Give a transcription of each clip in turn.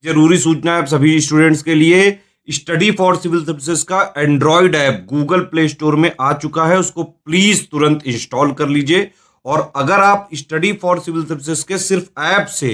जरूरी सूचना है आप सभी स्टूडेंट्स के लिए। स्टडी फॉर सिविल सर्विसेज का Android app Google play store में आ चुका है, उसको प्लीज तुरंत इंस्टॉल कर लीजिए। और अगर आप स्टडी फॉर सिविल सर्विसेज के सिर्फ ऐप से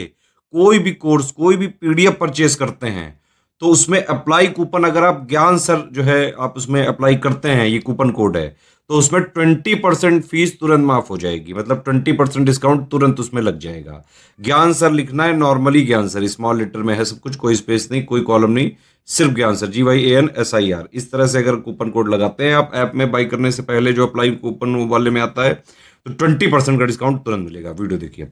कोई भी कोर्स, कोई भी पीडीएफ परचेज करते हैं तो उसमें अप्लाई कूपन, अगर आप ज्ञान सर जो है आप उसमें अप्लाई करते हैं, ये कूपन कोड है, तो उसमें 20% फीस तुरंत माफ हो जाएगी। मतलब 20% डिस्काउंट तुरंत उसमें लग जाएगा। ज्ञान सर लिखना है, नॉर्मली ज्ञान सर स्मॉल लेटर में है सब कुछ, कोई स्पेस नहीं, कोई कॉलम नहीं, सिर्फ ज्ञान सर, GYANSIR। इस तरह से अगर कूपन कोड लगाते हैं आप ऐप में बाई करने से पहले, जो अप्लाई कूपन वाले में आता है, तो 20% का डिस्काउंट तुरंत मिलेगा। वीडियो देखिए।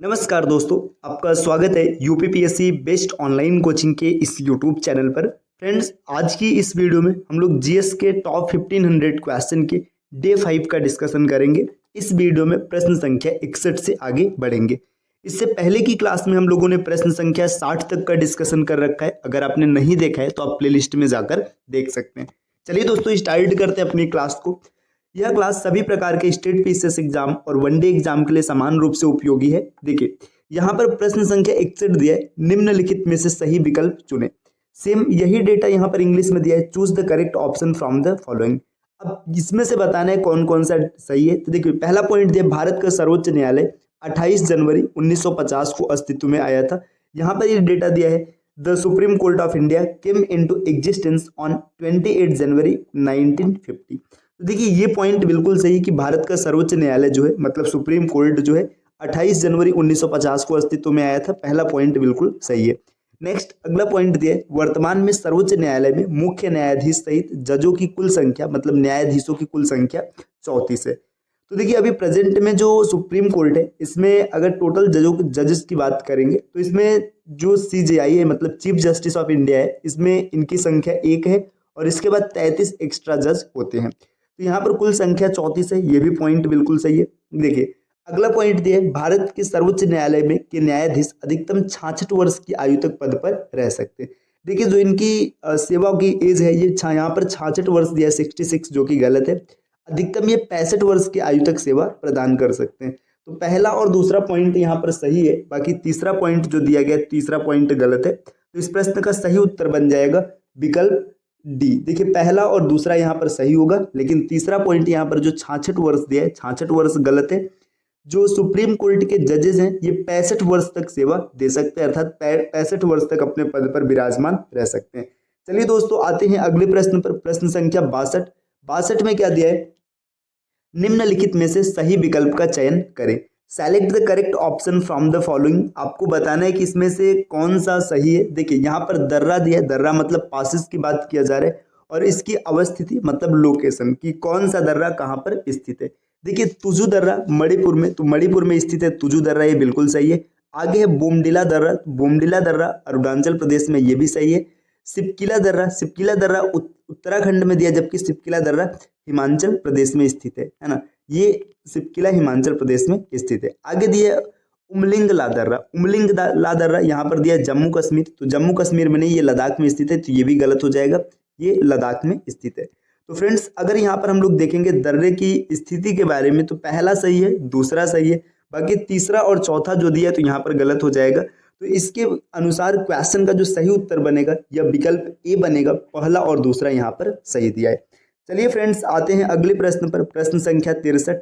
नमस्कार दोस्तों, आपका स्वागत है यूपीपीएससी बेस्ट ऑनलाइन कोचिंग के इस यूट्यूब चैनल पर। फ्रेंड्स, आज की इस वीडियो में हम लोग जीएस के टॉप 1500 क्वेश्चन के डे 5 का डिस्कशन करेंगे। इस वीडियो में प्रश्न संख्या 61 से आगे बढ़ेंगे। इससे पहले की क्लास में हम लोगों ने प्रश्न संख्या 60 तक का डिस्कशन कर रखा है। अगर आपने नहीं देखा है तो आप प्लेलिस्ट में जाकर देख सकते हैं। चलिए दोस्तों, स्टार्ट करते हैं अपनी क्लास को। यह क्लास सभी प्रकार के स्टेट पीसीएस एग्जाम और वनडे एग्जाम के लिए समान रूप से उपयोगी है। देखिए, यहाँ पर प्रश्न संख्या 61 दिया है, निम्नलिखित में से सही विकल्प चुने। सेम यही डेटा यहाँ पर इंग्लिश में दिया है, choose the correct option from the following. अब इसमें से बताना है कौन कौन सा सही है। तो देखिए, पहला पॉइंट दिया, भारत का सर्वोच्च न्यायालय 28 जनवरी 1950 को अस्तित्व में आया था। यहाँ पर ये डेटा दिया है, the supreme court of India came into existence on 28 जनवरी 1950। तो देखिए, ये पॉइंट बिल्कुल सही है कि भारत का सर्वोच्च न्यायालय जो है, मतलब सुप्रीम कोर्ट जो है, 28 जनवरी 1950 को अस्तित्व में आया था। पहला पॉइंट बिल्कुल सही है। नेक्स्ट, अगला पॉइंट दिया है, वर्तमान में सर्वोच्च न्यायालय में मुख्य न्यायाधीश सहित जजों की कुल संख्या, मतलब न्यायाधीशों की कुल संख्या 34 है। तो देखिए, अभी प्रेजेंट में जो सुप्रीम कोर्ट है, इसमें अगर टोटल जजेस की बात करेंगे तो इसमें जो CJI है, मतलब चीफ जस्टिस ऑफ इंडिया है, इसमें इनकी संख्या 1 है और इसके बाद 33 एक्स्ट्रा जज होते हैं। तो यहाँ पर कुल संख्या 34 है। ये भी पॉइंट बिल्कुल सही है। देखिए, अगला पॉइंट दिया है, भारत के सर्वोच्च न्यायालय में के न्यायाधीश अधिकतम 66 वर्ष की आयु तक पद पर रह सकते हैं। देखिए, जो इनकी सेवा की एज है, ये यहाँ पर 66 वर्ष दिया है, 66, जो कि गलत है। अधिकतम ये 65 वर्ष की आयु तक सेवा प्रदान कर सकते हैं। तो पहला और दूसरा पॉइंट यहाँ पर सही है। बाकी तीसरा पॉइंट जो दिया गया, तीसरा पॉइंट गलत है। तो इस प्रश्न का सही उत्तर बन जाएगा विकल्प डी। देखिए, पहला और दूसरा यहाँ पर सही होगा, लेकिन तीसरा पॉइंट यहाँ पर जो 66 वर्ष दिया है, 66 वर्ष गलत है। जो सुप्रीम कोर्ट के जजेस हैं, ये 65 वर्ष तक सेवा दे सकते हैं, अर्थात 65 वर्ष तक अपने पद पर विराजमान रह सकते हैं। चलिए दोस्तों, आते हैं अगले प्रश्न पर। प्रश्न संख्या 62। 62 में क्या दिया है, निम्नलिखित में से सही विकल्प का चयन करें। Select the correct option from the following. आपको बताना है कि इसमें से कौन सा सही है। देखिए, यहाँ पर दर्रा दिया है, दर्रा मतलब पासिस की बात किया जा रहा है, और इसकी अवस्थिति मतलब लोकेशन की, कौन सा दर्रा कहाँ पर स्थित है। देखिए, तुजू दर्रा मणिपुर में, तो मणिपुर में स्थित है तुजू दर्रा, ये बिल्कुल सही है। आगे है बोमडिला दर्रा, बोमडिला दर्रा अरुणाचल प्रदेश में, ये भी सही है। सिपकिला दर्रा, सिपकिला दर्रा उत्तराखंड में दिया, जबकि सिपकिला दर्रा हिमाचल प्रदेश में स्थित है ना। ये सिपकिला हिमाचल प्रदेश में स्थित है। आगे दिया उमलिंग लादर्रा, उमलिंग लादर्रा यहाँ पर दिया जम्मू कश्मीर, तो जम्मू कश्मीर में नहीं, ये लद्दाख में स्थित है, तो ये भी गलत हो जाएगा, ये लद्दाख में स्थित है। तो फ्रेंड्स, अगर यहाँ पर हम लोग देखेंगे दर्रे की स्थिति के बारे में, तो पहला सही है, दूसरा सही है, बाकी तीसरा और चौथा जो दिया तो यहाँ पर गलत हो जाएगा। तो इसके अनुसार क्वेश्चन का जो सही उत्तर बनेगा यह विकल्प ए बनेगा। पहला और दूसरा यहाँ पर सही दिया है। चलिए फ्रेंड्स, आते हैं अगले प्रश्न पर। प्रश्न संख्या 63।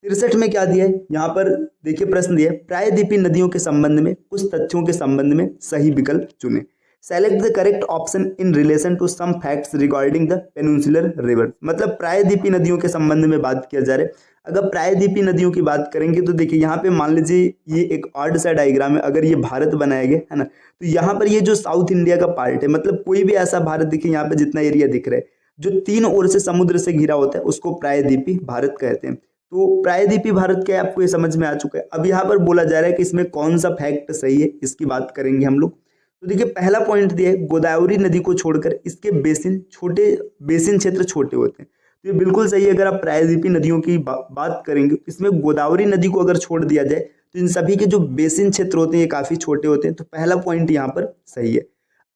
63 में क्या दिया है, यहाँ पर देखिए प्रश्न दिया है, प्रायद्वीपीय नदियों के संबंध में कुछ तथ्यों के संबंध में सही विकल्प चुने। Select the correct option in relation to some facts regarding the peninsular river. मतलब प्रायद्वीपीय नदियों के संबंध में बात किया जा रहा है। अगर प्रायद्वीपीय नदियों की बात करेंगे तो देखिए, यहाँ पे मान लीजिए ये एक ऑड सा डायग्राम है। अगर ये भारत बनाया गया है ना, तो यहाँ पर ये जो साउथ इंडिया का पार्ट है, मतलब कोई भी ऐसा भारत देखिए, यहाँ पे जितना एरिया दिख रहा है, जो 3 ओर से समुद्र से घिरा होता है, उसको प्रायद्वीपीय भारत कहते हैं। तो प्रायद्वीपीय भारत क्या है, आपको ये समझ में आ चुका है। अब यहाँ पर बोला जा रहा है कि इसमें कौन सा फैक्ट सही है, इसकी बात करेंगे हम लोग। तो देखिए, पहला पॉइंट दिया है, गोदावरी नदी को छोड़कर इसके बेसिन क्षेत्र छोटे होते हैं। तो ये बिल्कुल सही है। अगर आप प्रायद्वीपीय नदियों की बात करेंगे, इसमें गोदावरी नदी को अगर छोड़ दिया जाए तो इन सभी के जो बेसिन क्षेत्र होते हैं ये काफी छोटे होते हैं। तो पहला पॉइंट यहाँ पर सही है।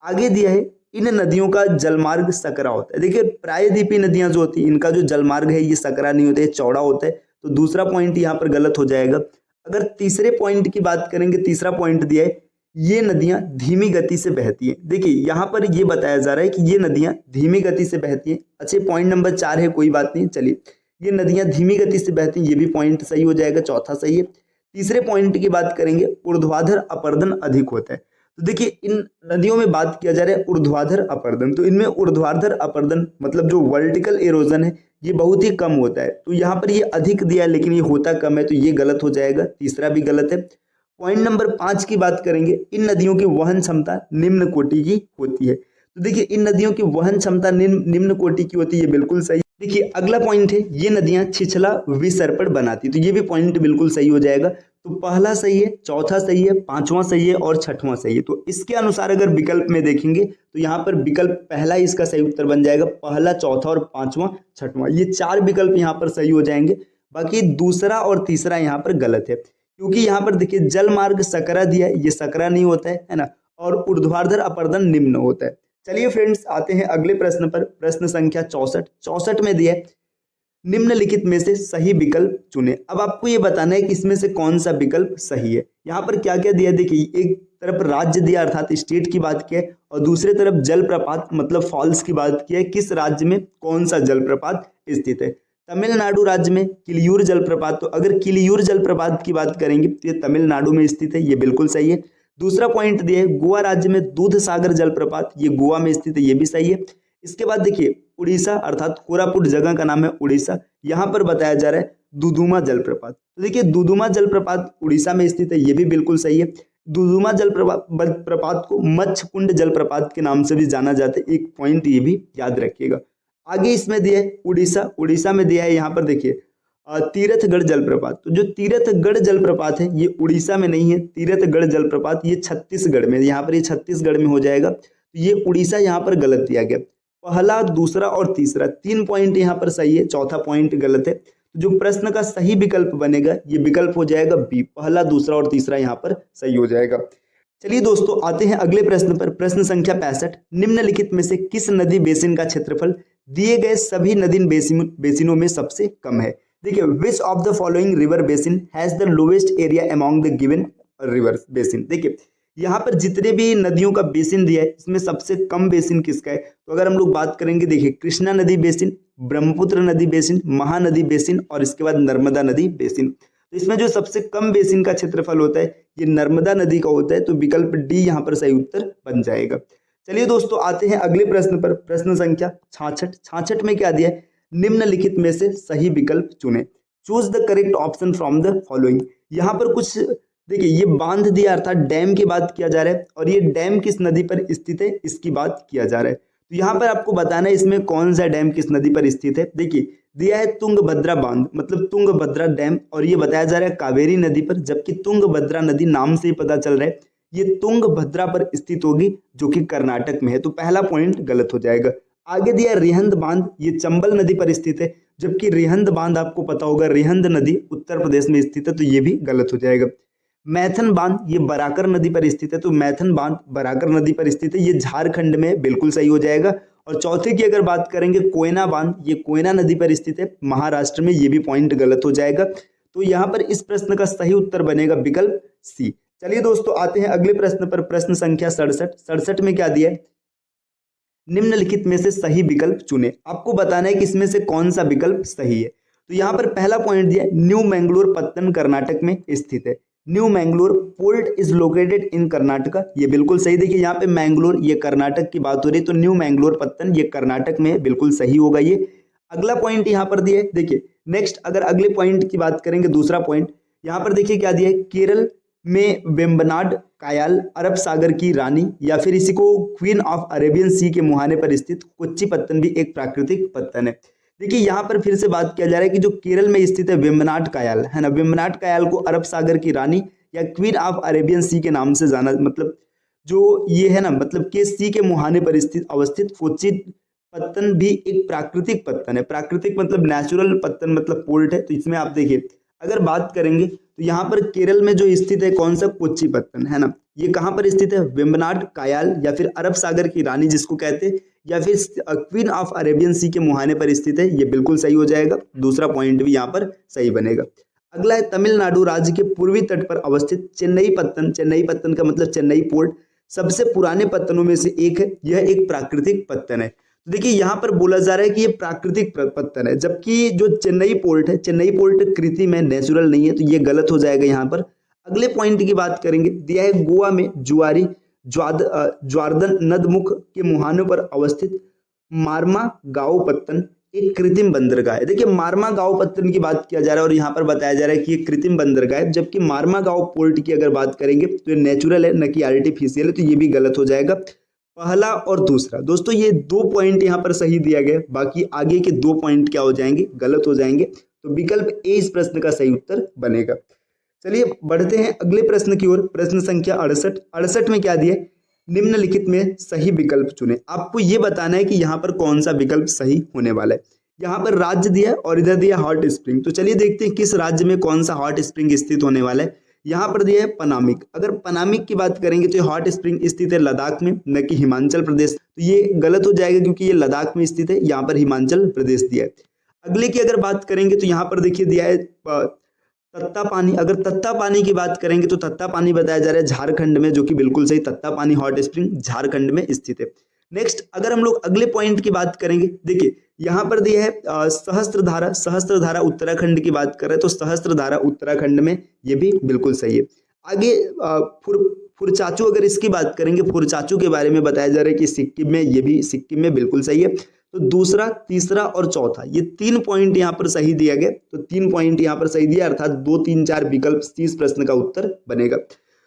आगे दिया है, इन नदियों का जलमार्ग सकरा होता है। देखिए, प्रायद्वीपीय नदियां जो होती है, इनका जो जलमार्ग है ये सकरा नहीं होता है, चौड़ा होता है। तो दूसरा पॉइंट यहाँ पर गलत हो जाएगा। अगर तीसरे पॉइंट की बात करेंगे, तीसरा पॉइंट दिया है, ये नदियां धीमी गति से बहती हैं। देखिए यहाँ पर ये बताया जा रहा है कि ये नदियां धीमी गति से बहती हैं। अच्छे पॉइंट नंबर 4 है, कोई बात नहीं, चलिए ये नदियां धीमी गति से बहती हैं, ये भी पॉइंट सही हो जाएगा, चौथा सही है। तीसरे पॉइंट की बात करेंगे, ऊर्ध्वाधर अपरदन अधिक होता है। तो देखिए इन नदियों में बात किया जा रहा है ऊर्ध्वाधर अपरदन, तो इनमें ऊर्ध्वाधर अपरदन मतलब जो वर्टिकल इरोजन है ये बहुत ही कम होता है। तो यहाँ पर ये अधिक दिया है लेकिन ये होता कम है, तो ये गलत हो जाएगा, तीसरा भी गलत है। पॉइंट नंबर 5 की बात करेंगे, इन नदियों की वहन क्षमता निम्न कोटि की होती है। तो देखिए इन नदियों की वहन क्षमता निम्न कोटि की होती है, ये बिल्कुल सही। देखिए अगला पॉइंट है, ये नदियां छिछला विसर्पण बनाती, तो ये भी पॉइंट बिल्कुल सही हो जाएगा। तो पहला सही है, चौथा सही है, पांचवा सही है और छठवां सही है। तो इसके अनुसार अगर विकल्प में देखेंगे तो यहाँ पर विकल्प पहला ही इसका सही उत्तर बन जाएगा, पहला, चौथा और पांचवा, छठवां, ये 4 विकल्प यहाँ पर सही हो जाएंगे। बाकी दूसरा और तीसरा यहाँ पर गलत है, क्योंकि यहाँ पर देखिए जल मार्ग सकरा दिया है, ये सकरा नहीं होता है ना, और ऊर्ध्वाधर अपरदन निम्न होता है। चलिए फ्रेंड्स आते हैं अगले प्रश्न पर, प्रश्न संख्या 64 में दिया है, निम्नलिखित में से सही विकल्प चुने। अब आपको ये बताना है कि इसमें से कौन सा विकल्प सही है। यहाँ पर क्या क्या दिया, देखिए एक तरफ राज्य दिया अर्थात स्टेट की बात की है, और दूसरे तरफ जलप्रपात मतलब फॉल्स की बात की है, किस राज्य में कौन सा जलप्रपात स्थित है। तमिलनाडु राज्य में किलियूर जलप्रपात, तो अगर किलियूर जलप्रपात की बात करेंगे तो ये तमिलनाडु में स्थित है, ये बिल्कुल सही है। दूसरा पॉइंट दिया है गोवा राज्य में दूध सागर जलप्रपात, ये गोवा में स्थित है, ये भी सही है। इसके बाद देखिए उड़ीसा अर्थात कोरापुट जगह का नाम है उड़ीसा, यहाँ पर बताया जा रहा है दुदुमा जलप्रपात। तो देखिए दुदुमा जलप्रपात उड़ीसा में स्थित है, ये भी बिल्कुल सही है। दुदुमा जलप्रपात को मच्छकुंड जलप्रपात के नाम से भी जाना जाता है, एक पॉइंट ये भी याद रखिएगा। आगे इसमें दिया है उड़ीसा में दिया है, यहाँ पर देखिए तीरथगढ़ जलप्रपात। तो जो तीरथगढ़ जलप्रपात है ये उड़ीसा में नहीं है, तीरथगढ़ जलप्रपात ये छत्तीसगढ़ में, यहाँ पर ये छत्तीसगढ़ में हो जाएगा, तो ये उड़ीसा यहाँ पर गलत दिया गया। पहला, दूसरा और तीसरा 3 पॉइंट यहाँ पर सही है, चौथा पॉइंट गलत है। तो जो प्रश्न का सही विकल्प बनेगा ये विकल्प हो जाएगा बी, पहला, दूसरा और तीसरा यहाँ पर सही हो जाएगा। चलिए दोस्तों आते हैं अगले प्रश्न पर, प्रश्न संख्या 65, निम्नलिखित में से किस नदी बेसिन का क्षेत्रफल दिए गए सभी नदी बेसिनों में सबसे कम है। देखिए which of the following river basin has the lowest area among the given river basin. देखिए यहाँ पर जितने भी नदियों का बेसिन दिया है इसमें सबसे कम बेसिन किसका है। तो अगर हम लोग बात करेंगे, देखिए कृष्णा नदी बेसिन, ब्रह्मपुत्र नदी बेसिन, महानदी बेसिन और इसके बाद नर्मदा नदी बेसिन। तो इसमें जो सबसे कम बेसिन का क्षेत्रफल होता है ये नर्मदा नदी का होता है, तो विकल्प डी यहाँ पर सही उत्तर बन जाएगा। चलिए दोस्तों आते हैं अगले प्रश्न पर, प्रश्न संख्या 66 में क्या दिया है, निम्नलिखित में से सही विकल्प चुने, choose the correct option from the following. यहाँ पर कुछ देखिए ये बांध दिया अर्थात डैम की बात किया जा रहा है, और ये डैम किस नदी पर स्थित है इसकी बात किया जा रहा है। तो यहाँ पर आपको बताना है इसमें कौन सा डैम किस नदी पर स्थित है। देखिए दिया है तुंगभद्रा बांध मतलब तुंगभद्रा डैम, और ये बताया जा रहा है कावेरी नदी पर, जबकि तुंगभद्रा नदी नाम से ही पता चल रहा है ये तुंगभद्रा पर स्थित होगी जो कि कर्नाटक में है, तो पहला पॉइंट गलत हो जाएगा। आगे दिया रिहंद बांध, ये चंबल नदी पर स्थित है, जबकि रिहंद बांध आपको पता होगा रिहंद नदी उत्तर प्रदेश में स्थित है, तो ये भी गलत हो जाएगा। मैथन बांध ये बराकर नदी पर स्थित है, तो मैथन बांध बराकर नदी पर स्थित है, ये झारखंड में बिल्कुल सही हो जाएगा। और चौथे की अगर बात करेंगे कोयना बांध, ये कोयना नदी पर स्थित है महाराष्ट्र में, ये भी पॉइंट गलत हो जाएगा। तो यहाँ पर इस प्रश्न का सही उत्तर बनेगा विकल्प सी। चलिए दोस्तों आते हैं अगले प्रश्न पर, प्रश्न संख्या 67 में क्या दिया है, निम्नलिखित में से सही विकल्प चुने। आपको बताना है कि इसमें से कौन सा विकल्प सही है। तो यहाँ पर पहला पॉइंट दिया है न्यू मैंगलोर पत्तन कर्नाटक में स्थित है, new Mangalore port is located in Karnataka, ये बिल्कुल सही। देखिए यहाँ पे मैंगलोर ये कर्नाटक की बात हो रही है, तो न्यू मैंगलोर पत्तन ये कर्नाटक में बिल्कुल सही होगा ये। अगला पॉइंट यहाँ पर दिया है, देखिए नेक्स्ट अगर अगले पॉइंट की बात करेंगे, दूसरा पॉइंट यहाँ पर देखिए क्या दिया है, केरल में वेम्बनाड कायाल अरब सागर की रानी या फिर इसी को क्वीन ऑफ अरेबियन सी के मुहाने पर स्थित कोच्चि पत्तन भी एक प्राकृतिक पत्तन है। देखिए यहाँ पर फिर से बात किया जा रहा है कि जो केरल में स्थित है वेम्बनाड कायाल है ना, वेम्बनाड कायाल को अरब सागर की रानी या क्वीन ऑफ अरेबियन सी के नाम से जाना, मतलब जो ये है ना मतलब के सी के मुहाने पर स्थित अवस्थित कोच्चि पत्तन भी एक प्राकृतिक पत्तन है। प्राकृतिक मतलब नेचुरल पत्तन मतलब पोर्ट है। तो इसमें आप देखिए अगर बात करेंगे तो यहाँ पर केरल में जो स्थित है कौन सा कोच्चि पत्तन है ना, ये कहाँ पर स्थित है, वेम्बनाड कायाल या फिर अरब सागर की रानी जिसको कहते हैं, या फिर क्वीन ऑफ अरेबियन सी के मुहाने पर स्थित है, ये बिल्कुल सही हो जाएगा। दूसरा पॉइंट भी यहाँ पर सही बनेगा। अगला है तमिलनाडु राज्य के पूर्वी तट पर अवस्थित चेन्नई पत्तन। चेन्नई पत्तन का मतलब चेन्नई पोर्ट सबसे पुराने पत्तनों में से एक है। यह एक प्राकृतिक पत्तन है। तो देखिए यहाँ पर बोला जा रहा है कि ये प्राकृतिक पत्तन है, जबकि जो चेन्नई पोर्ट है, चेन्नई पोर्ट कृत्रिम है, नेचुरल नहीं है, तो ये गलत हो जाएगा यहाँ पर। अगले पॉइंट की बात करेंगे, दिया है गोवा में जुआरी ज्वार्दन नदमुख के मुहानों पर अवस्थित मारमा गांव पत्तन एक कृत्रिम बंदरगाह है। देखिए मारमा गांव पत्तन की बात किया जा रहा है और यहाँ पर बताया जा रहा है कि ये कृत्रिम बंदरगाह है, जबकि मारमा गांव पोर्ट की अगर बात करेंगे तो ये नेचुरल है, न कि आर्टिफिशियल है, तो ये भी गलत हो जाएगा। पहला और दूसरा दोस्तों ये 2 पॉइंट यहाँ पर सही दिया गया, बाकी आगे के 2 पॉइंट क्या हो जाएंगे, गलत हो जाएंगे। तो विकल्प ए इस प्रश्न का सही उत्तर बनेगा। चलिए बढ़ते हैं अगले प्रश्न की ओर। प्रश्न संख्या 68 में क्या दिया, निम्नलिखित में सही विकल्प चुने। आपको ये बताना है कि यहाँ पर कौन सा विकल्प सही होने वाला है। यहाँ पर राज्य दिया है और इधर दिया हॉट स्प्रिंग। तो चलिए देखते हैं किस राज्य में कौन सा हॉट स्प्रिंग स्थित होने वाला है। यहाँ पर दिया है पनामिक। अगर पनामिक की बात करेंगे तो ये हॉट स्प्रिंग स्थित है लद्दाख में, न कि हिमाचल प्रदेश। तो ये गलत हो जाएगा क्योंकि ये लद्दाख में स्थित है, यहाँ पर हिमाचल प्रदेश दिया है। अगले की अगर बात करेंगे तो यहाँ पर देखिए दिया है तत्ता पानी। अगर तत्ता पानी की बात करेंगे तो तत्ता पानी बताया जा रहा है झारखंड में, जो कि बिल्कुल सही, तत्ता पानी हॉट स्प्रिंग झारखंड में स्थित है। नेक्स्ट अगर हम लोग अगले पॉइंट की बात करेंगे, देखिए यहाँ पर दिया है सहस्त्रधारा। सहस्त्रधारा उत्तराखंड की बात कर रहे हैं तो सहस्त्रधारा उत्तराखंड में, ये भी बिल्कुल सही है। आगे फुरचाचू अगर इसकी बात करेंगे, फुरचाचू के बारे में बताया जा रहा है कि सिक्किम में, ये भी सिक्किम में बिल्कुल सही है। तो दूसरा, तीसरा और चौथा ये 3 पॉइंट यहाँ पर सही दिया गया। तो 3 पॉइंट यहाँ पर सही दिया, अर्थात 2, 3, 4 विकल्प 30 प्रश्न का उत्तर बनेगा।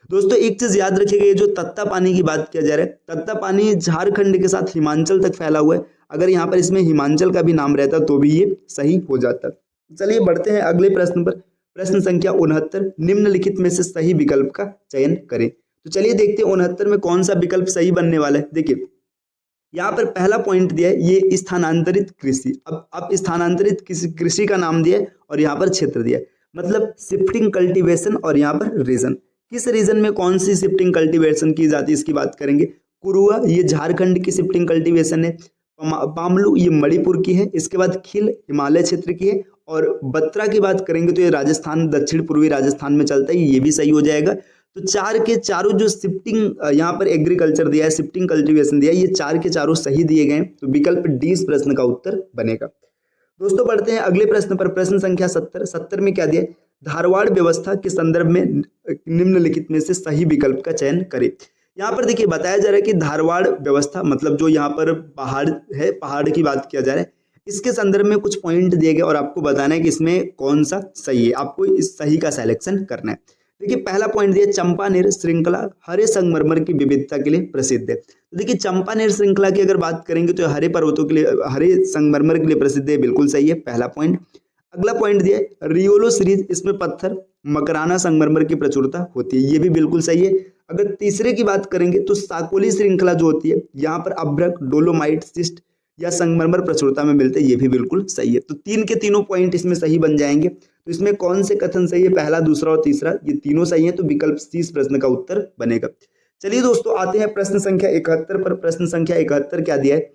दोस्तों एक चीज याद रखिएगा, ये जो तत्ता पानी की बात किया जा रहा है, तत्ता पानी झारखंड के साथ हिमाचल तक फैला हुआ है। अगर यहाँ पर इसमें हिमाचल का भी नाम रहता तो भी ये सही हो जाता। चलिए बढ़ते हैं अगले प्रश्न पर। प्रश्न संख्या 69, निम्नलिखित में से सही विकल्प का चयन करें। तो चलिए देखते हैं 69 में कौन सा विकल्प सही बनने वाला है। देखिए यहाँ पर पहला पॉइंट दिया है, ये स्थानांतरित कृषि। अब स्थानांतरित कृषि का नाम दिया है और यहाँ पर क्षेत्र दिया है, मतलब शिफ्टिंग कल्टीवेशन और यहाँ पर रीजन। किस रीजन में कौन सी शिफ्टिंग कल्टीवेशन की जाती है इसकी बात करेंगे। कुरुआ ये झारखंड की शिफ्टिंग कल्टीवेशन है, पामलू ये मणिपुर की है, इसके बाद खिल हिमालय क्षेत्र की है, और बत्रा की बात करेंगे तो ये राजस्थान, दक्षिण पूर्वी राजस्थान में चलता है, ये भी सही हो जाएगा। तो 4 के चारों जो शिफ्टिंग यहाँ पर एग्रीकल्चर दिया है, शिफ्टिंग कल्टीवेशन दिया है, ये 4 के चारों सही दिए गए। तो विकल्प डी इस प्रश्न का उत्तर बनेगा। दोस्तों बढ़ते हैं अगले प्रश्न पर। प्रश्न संख्या 70 में क्या दिया है, धारवाड़ व्यवस्था के संदर्भ में निम्नलिखित में से सही विकल्प का चयन करें। यहाँ पर देखिए बताया जा रहा है कि धारवाड़ व्यवस्था मतलब जो यहाँ पर पहाड़ है, पहाड़ की बात किया जा रहा है, इसके संदर्भ में कुछ पॉइंट दिए गए और आपको बताना है कि इसमें कौन सा सही है। आपको इस सही का सिलेक्शन करना है। देखिए पहला पॉइंट दिया, चंपानेर श्रृंखला हरे संगमरमर की विविधता के लिए प्रसिद्ध है। तो देखिए चंपानेर श्रृंखला की अगर बात करेंगे तो हरे पर्वतों के लिए, हरे संगमरमर के लिए प्रसिद्ध है, बिल्कुल सही है, पहला पॉइंट। अगला पॉइंट दिया है रियोलो सीरीज, इसमें पत्थर मकराना संगमरमर की प्रचुरता होती है, ये भी बिल्कुल सही है। अगर तीसरे की बात करेंगे तो साकोली श्रृंखला जो होती है, यहाँ पर अभ्रक, डोलोमाइट, सिस्ट या संगमरमर प्रचुरता में मिलते हैं, ये भी बिल्कुल सही है। तो 3 के तीनों पॉइंट इसमें सही बन जाएंगे। तो इसमें कौन से कथन सही है, पहला, दूसरा और तीसरा, ये तीनों सही है। तो विकल्प सी इस प्रश्न का उत्तर बनेगा। चलिए दोस्तों आते हैं प्रश्न संख्या 71 पर। प्रश्न संख्या 71 क्या दिया है,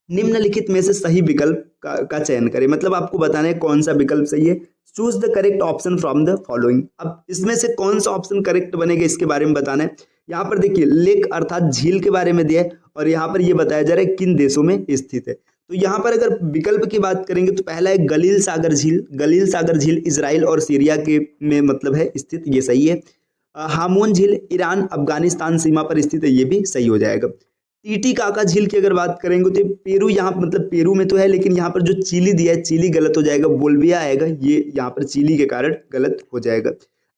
निम्नलिखित में से सही विकल्प का चयन करें। मतलब आपको बताना है कौन सा विकल्प सही है। Choose the correct option from the following. अब इसमें से कौन सा ऑप्शन करेक्ट बनेगा इसके बारे में बताना है। यहाँ पर देखिए लेक अर्थात झील के बारे में दिया है और यहाँ पर ये बताया जा रहा है किन देशों में स्थित है। तो यहाँ पर अगर विकल्प की बात करेंगे तो पहला है गलील सागर झील। गलील सागर झील इजराइल और सीरिया के में मतलब है स्थित, ये सही है। हामोन झील ईरान अफगानिस्तान सीमा पर स्थित है, ये भी सही हो जाएगा। टीटीकाका झील की अगर बात करेंगे तो पेरू, यहाँ मतलब पेरू में तो है लेकिन यहाँ पर जो चिली दिया है चिली गलत हो जाएगा, बोल्विया आएगा, ये यहाँ पर चिली के कारण गलत हो जाएगा।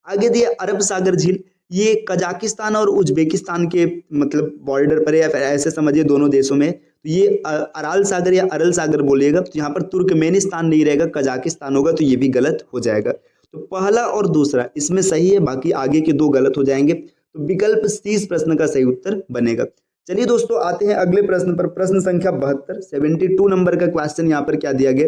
आगे दिया अरब सागर झील, ये कजाकिस्तान और उज्बेकिस्तान के मतलब बॉर्डर पर है, या फिर ऐसे समझिए दोनों देशों में। तो ये अराल सागर या अरल सागर बोलिएगा, तो यहाँ पर तुर्कमेनिस्तान नहीं रहेगा, कजाकिस्तान होगा, तो ये भी गलत हो जाएगा। तो पहला और दूसरा इसमें सही है, बाकी आगे के 2 गलत हो जाएंगे। तो विकल्प 30 प्रश्न का सही उत्तर बनेगा। चलिए दोस्तों आते हैं अगले प्रश्न पर। प्रश्न संख्या 72 नंबर का क्वेश्चन यहाँ पर क्या दिया गया,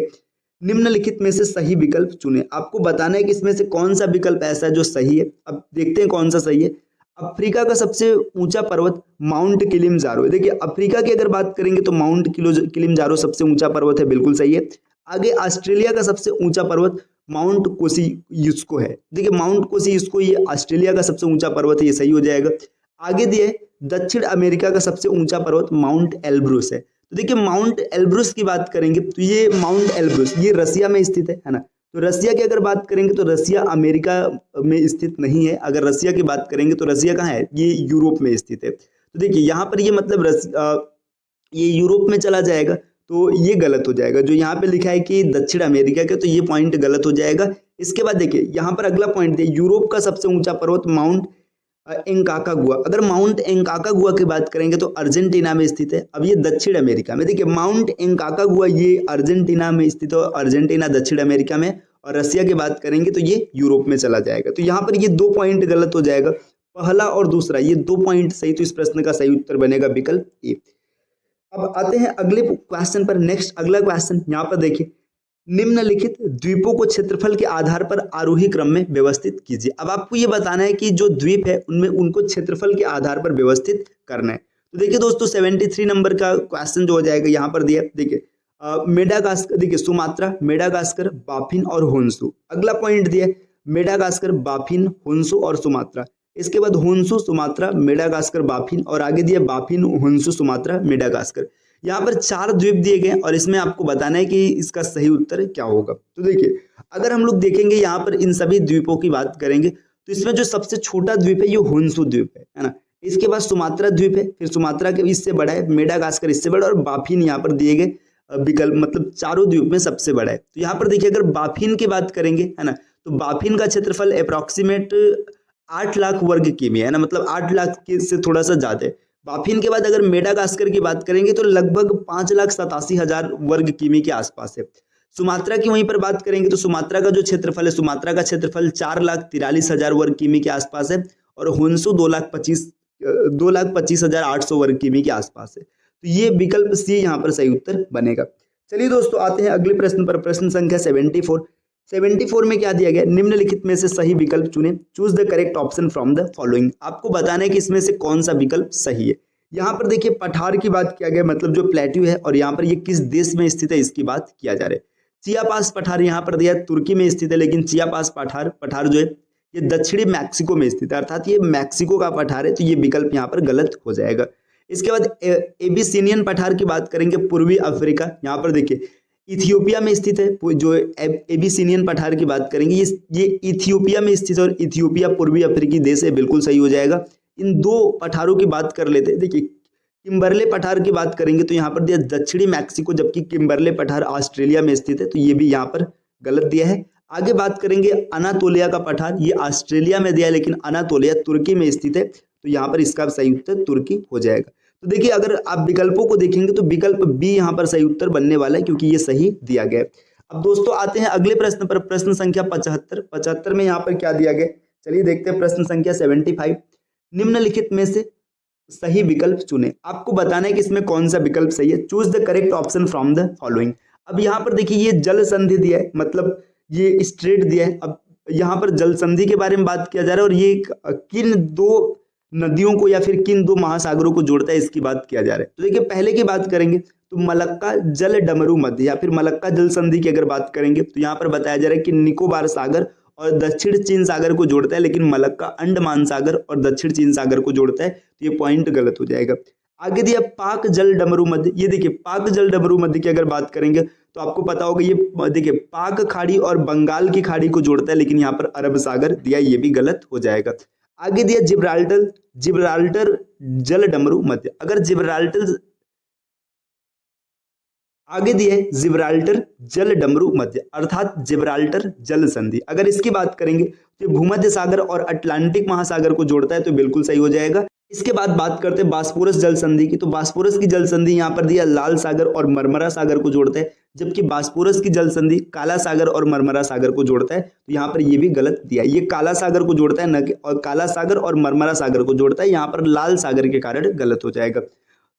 निम्नलिखित में से सही विकल्प चुने। आपको बताना है कि इसमें से कौन सा विकल्प ऐसा है जो सही है। अब देखते हैं कौन सा सही है। अफ्रीका का सबसे ऊंचा पर्वत माउंट किलिमंजारो है। देखिए अफ्रीका की अगर बात करेंगे तो माउंट किलिमंजारो सबसे ऊंचा पर्वत है, बिल्कुल सही है। आगे ऑस्ट्रेलिया का सबसे ऊंचा पर्वत माउंट कोसियुस्को है। देखिए माउंट कोसियुस्को ये ऑस्ट्रेलिया का सबसे ऊंचा पर्वत है, ये सही हो जाएगा। आगे दिए दक्षिण अमेरिका का सबसे ऊंचा पर्वत माउंट एल्ब्रुस है। तो देखिए माउंट एल्ब्रुस की बात करेंगे तो ये माउंट एल्ब्रुस ये रसिया में स्थित है ना। तो रसिया की अगर बात करेंगे तो रसिया अमेरिका में स्थित नहीं है। अगर रसिया की बात करेंगे तो रसिया कहाँ है, ये यूरोप में स्थित है। तो देखिए यहाँ पर ये मतलब ये यूरोप में चला जाएगा तो ये गलत हो जाएगा। जो यहाँ पे लिखा है कि दक्षिण अमेरिका के, तो ये पॉइंट गलत हो जाएगा। इसके बाद देखिए यहाँ पर अगला पॉइंट दिया यूरोप का सबसे ऊंचा पर्वत माउंट एंकाकागुआ। अगर माउंट एंकाकागुआ की बात करेंगे तो अर्जेंटीना में स्थित है। अब ये दक्षिण अमेरिका में, देखिए माउंट एंकाकागुआ ये अर्जेंटीना में स्थित है, अर्जेंटीना दक्षिण अमेरिका में। और रसिया की बात करेंगे तो ये यूरोप में चला जाएगा। तो यहाँ पर ये 2 पॉइंट गलत हो जाएगा, पहला और दूसरा, ये 2 पॉइंट सही। तो इस प्रश्न का सही उत्तर बनेगा विकल्प ए। अब आते हैं अगले क्वेश्चन पर। नेक्स्ट अगला क्वेश्चन यहाँ पर देखिए, निम्नलिखित द्वीपों को क्षेत्रफल के आधार पर आरोही क्रम में व्यवस्थित कीजिए। अब आपको ये बताना है कि जो द्वीप है उनमें उनको क्षेत्रफल के आधार पर व्यवस्थित करना है। तो देखिए दोस्तों 73 नंबर का क्वेश्चन जो हो जाएगा यहाँ पर दिया, देखिए मेडागास्कर, देखिए सुमात्रा, मेडागास्कर, बाफिन और होन्सू। अगला पॉइंट दिया मेडागास्कर, बाफिन, होन्सू और सुमात्रा। इसके बाद होन्सू, सुमात्रा, मेडागास्कर, बाफिन और आगे दिया बाफिन, होन्सू, सुमात्रा, मेडागास्कर। यहाँ पर 4 द्वीप दिए गए और इसमें आपको बताना है कि इसका सही उत्तर क्या होगा। तो देखिए अगर हम लोग देखेंगे यहाँ पर इन सभी द्वीपों की बात करेंगे तो इसमें जो सबसे छोटा द्वीप है ये होन्सू द्वीप है ना। इसके बाद सुमात्रा द्वीप है, फिर सुमात्रा के इससे बड़ा है, मेडागास्कर इससे बड़ा और बाफिन यहाँ पर दिए गए विकल्प, मतलब चारों द्वीप में सबसे बड़ा है। तो यहाँ पर देखिए अगर बाफिन की बात करेंगे है ना, तो बाफिन का क्षेत्रफल अप्रॉक्सीमेट 8 लाख वर्ग किमी है ना, मतलब 8 लाख से थोड़ा सा ज्यादा है। बाफिन के बाद अगर मेडागास्कर की बात करेंगे तो लगभग 5,87,000 वर्ग किमी के आसपास है। सुमात्रा की वहीं पर बात करेंगे तो सुमात्रा का जो क्षेत्रफल है, सुमात्रा का क्षेत्रफल 4,43,000 वर्ग किमी के आसपास है और होन्सू 2,25,800 वर्ग किमी के आसपास है। तो ये विकल्प सी यहाँ पर सही उत्तर बनेगा। चलिए दोस्तों आते हैं अगले प्रश्न पर। प्रश्न संख्या 74 में क्या दिया गया, निम्नलिखित में से सही विकल्प चुने। Choose the correct option from the following. आपको बताना है कि इसमें से कौन सा विकल्प सही है। यहाँ पर देखिए पठार की बात किया गया, मतलब जो प्लेट्यू है, और यहाँ पर ये किस देश में स्थित है इसकी बात किया जा रहा है। चियापास पठार यहाँ पर दिया तुर्की में स्थित है, लेकिन चियापास पठार जो है ये दक्षिणी मैक्सिको में स्थित है, अर्थात ये मैक्सिको का पठार है। तो ये विकल्प यहाँ पर गलत हो जाएगा। इसके बाद एबिसिनियन पठार की बात करेंगे, पूर्वी अफ्रीका, यहाँ पर देखिए इथियोपिया में स्थित है। जो एबिसिनियन पठार की बात करेंगे ये इथियोपिया में स्थित है और इथियोपिया पूर्वी अफ्रीकी देश है, बिल्कुल सही हो जाएगा। इन 2 पठारों की बात कर लेते हैं। देखिए किम्बरले पठार की बात करेंगे तो यहाँ पर दिया दक्षिणी मैक्सिको, जबकि किम्बरले पठार ऑस्ट्रेलिया में स्थित है, तो ये भी यहाँ पर गलत दिया है। आगे बात करेंगे अनातोलिया का पठार, ये ऑस्ट्रेलिया में दिया है लेकिन अनातोलिया तुर्की में स्थित है, तो यहाँ पर इसका सही उत्तर तुर्की हो जाएगा। तो देखिए अगर आप विकल्पों को देखेंगे तो विकल्प बी यहाँ पर सही उत्तर बनने वाला है, क्योंकि ये सही दिया गया है। अब दोस्तों आते हैं अगले प्रश्न पर। प्रश्न संख्या 75 में यहाँ पर क्या दिया गया, चलिए देखते हैं। प्रश्न संख्या 75, निम्नलिखित में से सही विकल्प चुने। आपको बताना है कि इसमें कौन सा विकल्प सही है। Choose the correct option from the following. अब यहाँ पर देखिए ये जल संधि दिया है, मतलब ये स्ट्रेट दिया है। अब यहाँ पर जल संधि के बारे में बात किया जा रहा है और ये किन 2 नदियों को या फिर किन 2 महासागरों को जोड़ता है इसकी बात किया जा रहा है। तो देखिए पहले की बात करेंगे तो मलक्का जल डमरू मध्य या फिर मलक्का जल संधि की अगर बात करेंगे तो यहाँ पर बताया जा रहा है कि निकोबार सागर और दक्षिण चीन सागर को जोड़ता है, लेकिन मलक्का अंडमान सागर और दक्षिण चीन सागर को जोड़ता है, तो ये पॉइंट गलत हो जाएगा। आगे दिया पाक जल डमरू मध्य, ये देखिए पाक जल डमरू मध्य की अगर बात करेंगे तो आपको पता होगा ये देखिए पाक खाड़ी और बंगाल की खाड़ी को जोड़ता है, लेकिन यहाँ पर अरब सागर दिया, ये भी गलत हो जाएगा। आगे दिया जिब्राल्टर जल डमरू मध्य, अगर आगे दिए जिब्राल्टर जल डमरू मध्य अर्थात जिब्राल्टर जल संधि, अगर इसकी बात करेंगे तो भूमध्य सागर और अटलांटिक महासागर को जोड़ता है, तो बिल्कुल सही हो जाएगा। इसके बाद बात करते हैं बास्पोरस जल संधि की, तो बास्पोरस की जल संधि यहाँ पर दिया लाल सागर और मरमरा सागर को जोड़ता है, जबकि बास्पोरस की जल संधि काला सागर और मरमरा सागर को जोड़ता है, तो यहाँ पर ये भी गलत दिया। ये काला सागर को जोड़ता है न कि, और काला सागर और मरमरा सागर को जोड़ता है, यहाँ पर लाल सागर के कारण गलत हो जाएगा।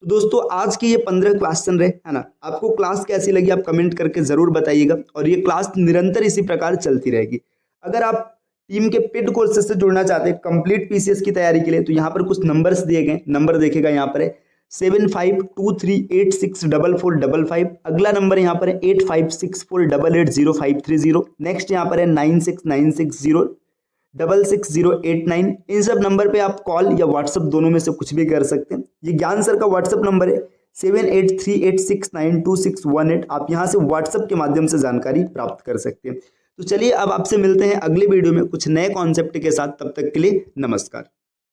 तो दोस्तों आज के ये 15 क्वेश्चन रहे, है ना। आपको क्लास कैसी लगी आप कमेंट करके जरूर बताइएगा, और ये क्लास निरंतर इसी प्रकार चलती रहेगी। अगर आप टीम के पेड कोर्सेज से जुड़ना चाहते हैं कंप्लीट पीसीएस की तैयारी के लिए, तो यहाँ पर कुछ नंबर्स दिए गए, नंबर देखेगा यहाँ पर है 7523864455। अगला नंबर यहाँ पर है 8564880530। नेक्स्ट यहाँ पर है 9696066089। इन सब नंबर पे आप कॉल या व्हाट्सएप दोनों में से कुछ भी कर सकते हैं। ये ज्ञान सर का व्हाट्सएप नंबर है 7838692618। आप यहाँ से व्हाट्सएप के माध्यम से जानकारी प्राप्त कर सकते हैं। तो चलिए अब आपसे मिलते हैं अगले वीडियो में कुछ नए कॉन्सेप्ट के साथ। तब तक के लिए नमस्कार।